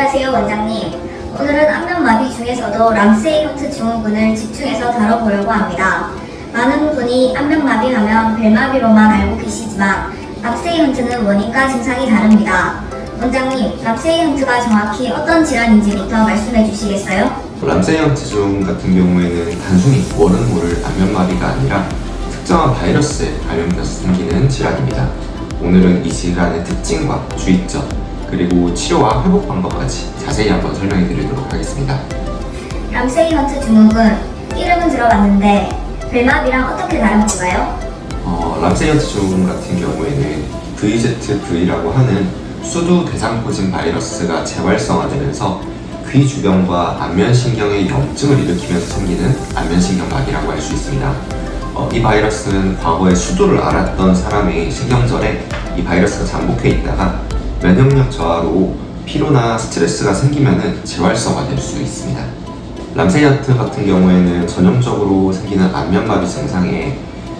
안녕하세요, 원장님. 오늘은 안면마비 중에서도 람세이 헌트 증후군을 집중해서 다뤄보려고 합니다. 많은 분이 안면마비 하면 벨마비로만 알고 계시지만 람세이 헌트는 원인과 증상이 다릅니다. 원장님, 람세이 헌트가 정확히 어떤 질환인지부터 말씀해 주시겠어요? 람세이 헌트 증후군 같은 경우에는 단순히 원은 모를 안면마비가 아니라 특정한 바이러스에 감염돼서 생기는 질환입니다. 오늘은 이 질환의 특징과 주의점, 그리고 치료와 회복 방법까지 자세히 한번 설명해 드리도록 하겠습니다. 람세이 헌트 증후군, 이름은 들어봤는데 벨마비랑 어떻게 다른 건가요? 람세이 헌트 증후군 같은 경우에는 VZV라고 하는 수두 대상포진 바이러스가 재활성화되면서 귀 주변과 안면신경에 염증을 일으키면서 생기는 안면신경마비라고 할 수 있습니다. 이 바이러스는 과거에 수두를 앓았던 사람의 신경절에 이 바이러스가 잠복해 있다가 면역력 저하로 피로나 스트레스가 생기면 재활성화될 수 있습니다. 람세이 헌트 같은 경우에는 전형적으로 생기는 안면마비 증상에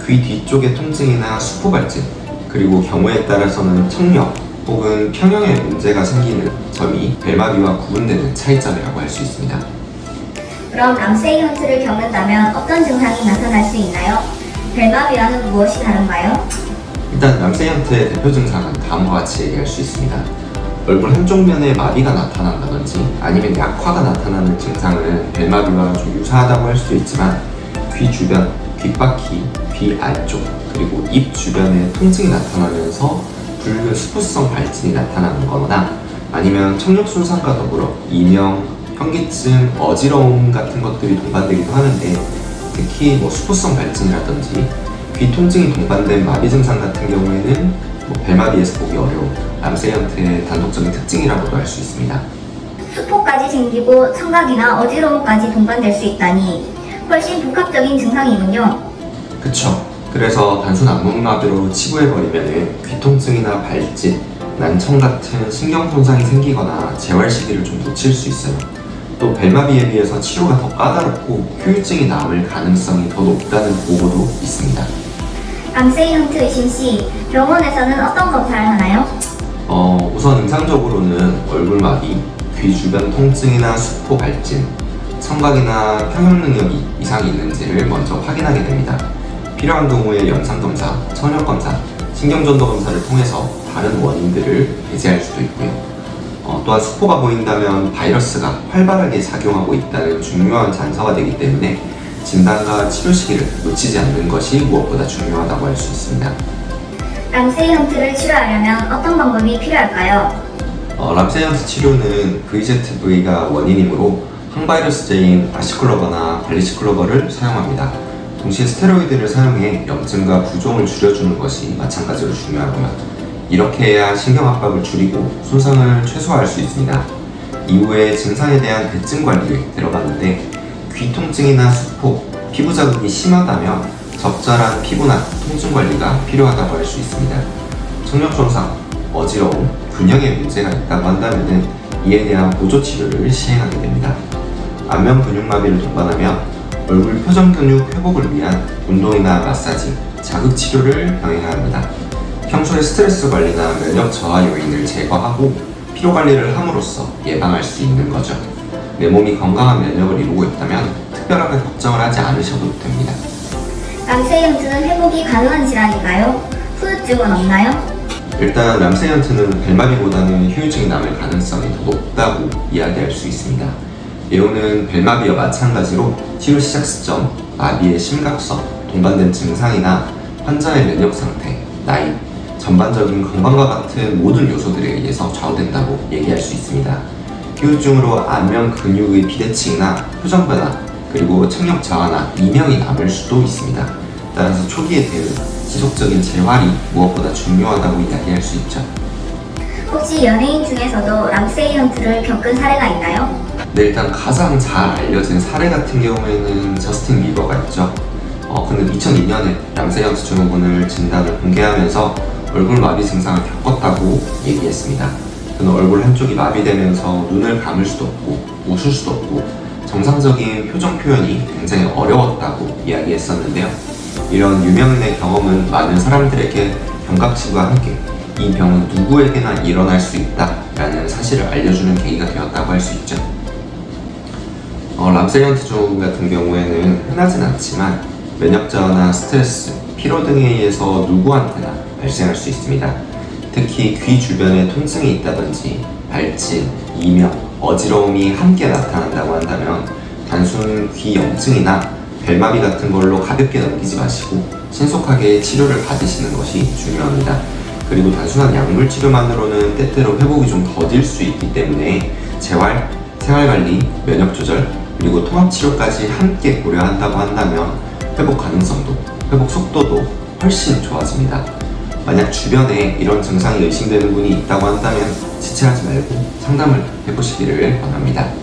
귀 뒤쪽의 통증이나 수포 발진, 그리고 경우에 따라서는 청력 혹은 평형에 문제가 생기는 점이 벨마비와 구분되는 차이점이라고 할 수 있습니다. 그럼 람세이 헌트를 겪는다면 어떤 증상이 나타날 수 있나요? 벨마비와는 무엇이 다른가요? 일단 람세이 헌트의 대표 증상은 다음과 같이 얘기할 수 있습니다. 얼굴 한쪽 면에 마비가 나타난다든지 아니면 약화가 나타나는 증상은 벨마비와 좀 유사하다고 할 수도 있지만 귀 주변, 귓바퀴, 귀 안쪽, 그리고 입 주변에 통증이 나타나면서 붉은 수포성 발진이 나타나는 거나 아니면 청력 손상과 더불어 이명, 현기증, 어지러움 같은 것들이 동반되기도 하는데 특히 수포성 발진이라든지 귀 통증이 동반된 마비 증상 같은 경우에는 벨마비에서 보기 어려운 람세이 헌트의 단독적인 특징이라고도 할 수 있습니다. 수포까지 생기고 청각이나 어지러움까지 동반될 수 있다니 훨씬 복합적인 증상이군요. 그쵸. 그래서 단순 안면마비로 치부해버리면 귀통증이나 발진, 난청 같은 신경 손상이 생기거나 재활 시기를 좀 놓칠 수 있어요. 또 벨마비에 비해서 치료가 더 까다롭고 후유증이 남을 가능성이 더 높다는 보고도 있습니다. 람세이 헌트 의심 시 병원에서는 어떤 검사를 하나요? 우선 임상적으로는 얼굴마비, 귀 주변 통증이나 수포 발진, 청각이나 평형 능력이 이상이 있는지를 먼저 확인하게 됩니다. 필요한 경우에 영상검사, 청력검사, 신경전도 검사를 통해서 다른 원인들을 배제할 수도 있고요. 또한 수포가 보인다면 바이러스가 활발하게 작용하고 있다는 중요한 단서가 되기 때문에 진단과 치료 시기를 놓치지 않는 것이 무엇보다 중요하다고 할 수 있습니다. 람세이 헌트를 치료하려면 어떤 방법이 필요할까요? 람세이 헌트 치료는 VZV가 원인이므로 항바이러스제인 아시클로버나 발리시클로버를 사용합니다. 동시에 스테로이드를 사용해 염증과 부종을 줄여주는 것이 마찬가지로 중요하고요. 이렇게 해야 신경 압박을 줄이고 손상을 최소화할 수 있습니다. 이후에 증상에 대한 대증 관리에 들어가는데 귀 통증이나 수포, 피부 자극이 심하다면 적절한 피부나 통증 관리가 필요하다고 할 수 있습니다. 청력 손상, 어지러움, 균형에 문제가 있다고 한다면 이에 대한 보조 치료를 시행하게 됩니다. 안면 근육마비를 동반하면 얼굴 표정 근육 회복을 위한 운동이나 마사지, 자극 치료를 병행해야 합니다. 평소에 스트레스 관리나 면역 저하 요인을 제거하고 피로 관리를 함으로써 예방할 수 있는 거죠. 내 몸이 건강한 면역을 이루고 있다면 특별하게 걱정을 하지 않으셔도 됩니다. 람세이 헌트는 회복이 가능한 질환인가요? 후유증은 없나요? 일단 람세이 헌트는 벨마비보다는 후유증이 남을 가능성이 더 높다고 이야기할 수 있습니다. 내용은 벨마비와 마찬가지로 치료 시작 시점, 마비의 심각성, 동반된 증상이나 환자의 면역 상태, 나이, 전반적인 건강과 같은 모든 요소들에 의해서 좌우된다고 얘기할 수 있습니다. 후유증으로 안면 근육의 비대칭이나 표정 변화, 그리고 청력 저하나 이명이 남을 수도 있습니다. 따라서 초기에 대응, 지속적인 재활이 무엇보다 중요하다고 이야기할 수 있죠. 혹시 연예인 중에서도 람세이 헌트를 겪은 사례가 있나요? 네, 일단 가장 잘 알려진 사례 같은 경우에는 저스틴 비버가 있죠. 그는 2002년에 람세이 헌트 증후군을 진단을 공개하면서 얼굴 마비 증상을 겪었다고 얘기했습니다. 그는 얼굴 한쪽이 마비되면서 눈을 감을 수도 없고 웃을 수도 없고 정상적인 표정 표현이 굉장히 어려웠다고 이야기했었는데요. 이런 유명인의 경험은 많은 사람들에게 경각심과 함께 이 병은 누구에게나 일어날 수 있다라는 사실을 알려주는 계기가 되었다고 할 수 있죠. 람세이언트 증후군 같은 경우에는 흔하진 않지만 면역 저하나 스트레스, 피로 등에 의해서 누구한테나 발생할 수 있습니다. 특히 귀 주변에 통증이 있다든지 발진, 이명, 어지러움이 함께 나타난다고 한다면 단순 귀 염증이나 벨마비 같은 걸로 가볍게 넘기지 마시고 신속하게 치료를 받으시는 것이 중요합니다. 그리고 단순한 약물 치료만으로는 때때로 회복이 좀 더딜 수 있기 때문에 재활, 생활관리, 면역 조절, 그리고 통합치료까지 함께 고려한다고 한다면 회복 가능성도, 회복 속도도 훨씬 좋아집니다. 만약 주변에 이런 증상이 의심되는 분이 있다고 한다면 지체하지 말고 상담을 해보시기를 권합니다.